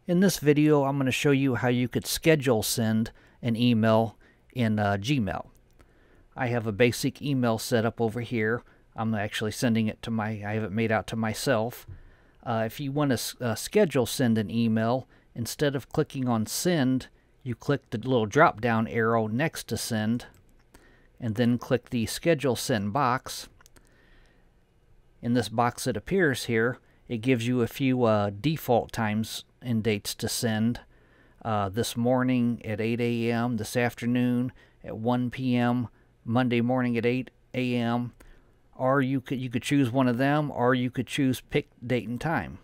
In this video, I'm going to show you how you could schedule send an email in Gmail. I have a basic email set up over here. I'm actually sending it to I have it made out to myself. If you want to schedule send an email, instead of clicking on send, you click the little drop down arrow next to send, and then click the schedule send box. In this box that appears here, it gives you a few default times and dates to send. This morning at 8 a.m., this afternoon at 1 p.m., Monday morning at 8 a.m., or you could choose one of them, or you could choose pick date and time.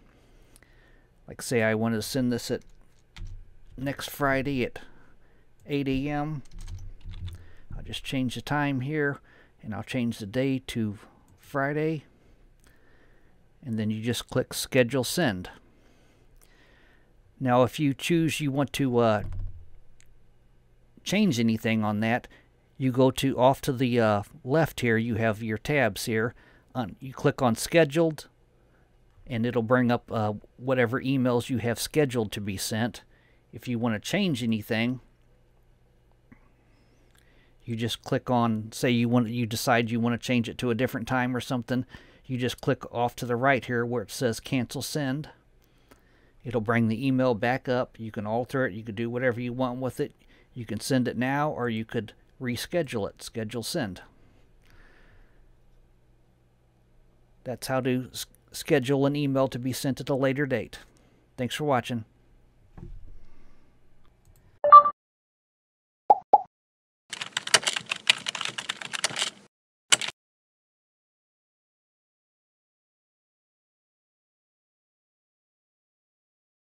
Like say I wanted to send this at next Friday at 8 a.m. I'll just change the time here, and I'll change the day to Friday, and then you just click schedule send. Now if you choose you want to change anything on that, you go to off to the left here, you have your tabs here. You click on scheduled, and it'll bring up whatever emails you have scheduled to be sent. If you want to change anything, you just click on, say you decide you want to change it to a different time or something, you just click off to the right here where it says cancel send. It'll bring the email back up. You can alter it. You can do whatever you want with it. You can send it now, or you could reschedule it. Schedule send. That's how to schedule an email to be sent at a later date. Thanks for watching.